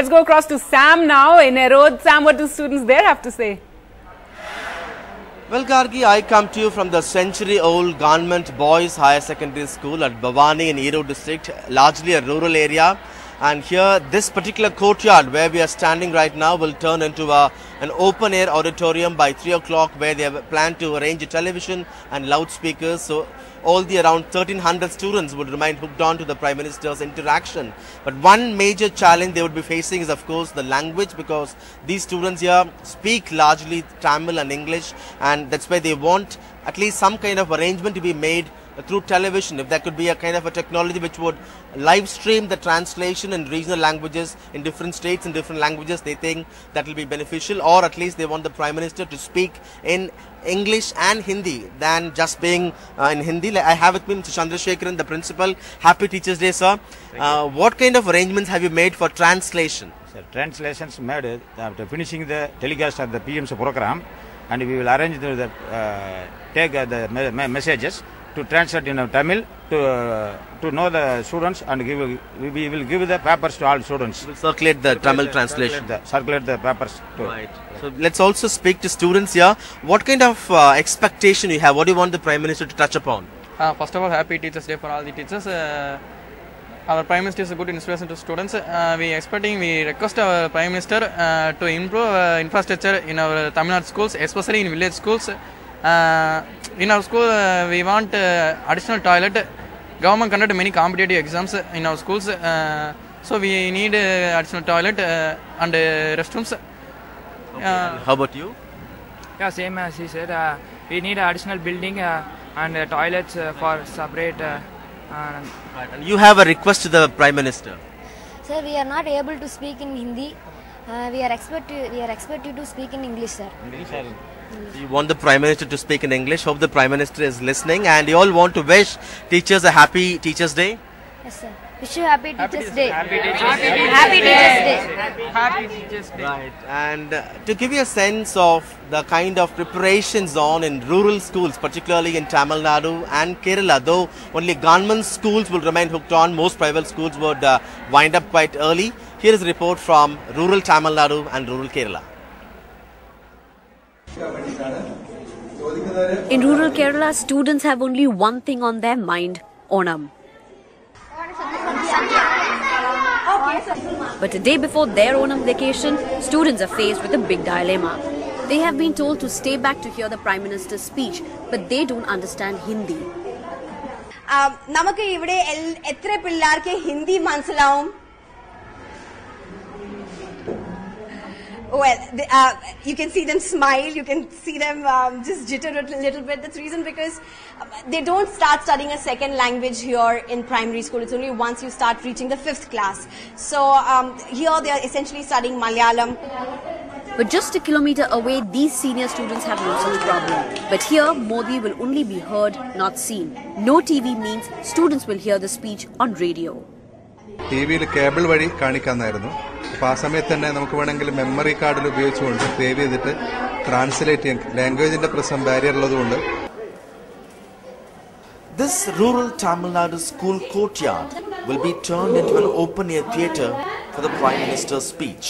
Let's go across to Sam now in Erode. Sam, what do students there have to say? Well, Gargi, I come to you from the century-old Government Boys Higher Secondary School at Bhavani in Erode district, largely a rural area. And here, this particular courtyard where we are standing right now will turn into an open-air auditorium by 3 o'clock, where they have planned to arrange a television and loudspeakers. So all the around 1300 students would remain hooked on to the Prime Minister's interaction. But one major challenge they would be facing is, of course, the language, because these students here speak largely Tamil and English, and that's why they want at least some kind of arrangement to be made through television. If there could be a kind of a technology which would live stream the translation in regional languages in different states and different languages, they think that will be beneficial, or at least they want the Prime Minister to speak in English and Hindi than just being in Hindi. I have with me Mr. Chandrasekharan, the principal. Happy Teachers Day, sir. What kind of arrangements have you made for translation? Sir, translations made after finishing the telecast of the PM's program, and we will arrange take the messages to translate in Tamil to know the students, and we will give the papers to all students. We'll circulate the Tamil translation. Circulate the papers too. Right. So let's also speak to students here. What kind of expectation you have? What do you want the Prime Minister to touch upon? First of all, happy Teachers Day for all the teachers. Our Prime Minister is a good inspiration to students. We request our Prime Minister to improve infrastructure in our Tamil Nadu schools, especially in village schools. In our school, we want additional toilet. Government conduct many competitive exams in our schools, so we need additional toilet and restrooms. How about you? Yeah, same as he said. We need additional building and toilets for separate. And you have a request to the Prime Minister. Sir, we are not able to speak in Hindi. We are expected to speak in English, sir. You want the Prime Minister to speak in English. Hope the Prime Minister is listening. And you all want to wish teachers a happy Teachers Day? Yes, sir. Wish you happy Teachers Day. Happy Teachers Day. Happy Teachers Day. Happy Teachers Day. Right. And to give you a sense of the kind of preparations on in rural schools, particularly in Tamil Nadu and Kerala, though only government schools will remain hooked on, most private schools would wind up quite early. Here is a report from rural Tamil Nadu and rural Kerala. In rural Kerala, students have only one thing on their mind: Onam. But a day before their Onam vacation, students are faced with a big dilemma. They have been told to stay back to hear the Prime Minister's speech, but they don't understand Hindi. നമുക്ക് ഇവിടെ എത്ര പിള്ളേർക്ക് ഹിന്ദി മനസ്സിലാവും? Well, you can see them smile, you can see them just jitter a little bit. That's the reason, because they don't start studying a second language here in primary school. It's only once you start reaching the 5th class. So here they are essentially studying Malayalam. But just a kilometer away, these senior students have no such problem. But here, Modi will only be heard, not seen. No TV means students will hear the speech on radio. TV cable vadi കാണിക്കാനായിരുന്നു. അപ്പോൾ ആ സമയത്ത് തന്നെ നമുക്ക് വേണമെങ്കിൽ memory കാർഡിൽ ഉപയോഗിച്ചുകൊണ്ട് save ചെയ്തിട്ട് translate ചെയ്യാൻ ലാംഗ്വേജിന്റെ പ്രശ്നം ബാരിയർ ഉള്ളതുകൊണ്ട്. This rural Tamil Nadu school courtyard will be turned into an open-air theatre for the Prime Minister's speech.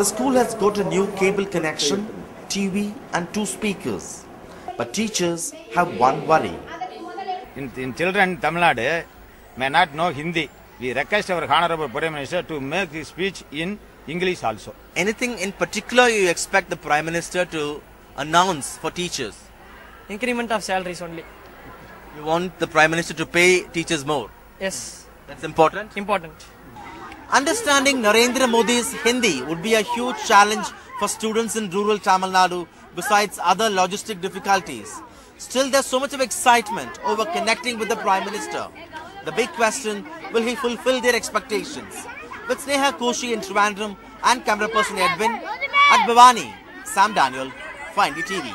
The school has got a new cable connection, TV and 2 speakers. But teachers have one worry. In children, Tamil Nadu may not know Hindi. We request our Honorable Prime Minister to make his speech in English also. Anything in particular you expect the Prime Minister to announce for teachers? Increment of salaries only. You want the Prime Minister to pay teachers more? Yes. That's important? Important. Understanding Narendra Modi's Hindi would be a huge challenge for students in rural Tamil Nadu, besides other logistic difficulties. Still, there's so much of excitement over connecting with the Prime Minister. The big question, will he fulfill their expectations? With Sneha Koshi in Trivandrum and camera person Edwin at Bhavani, Sam Daniel, for NDTV.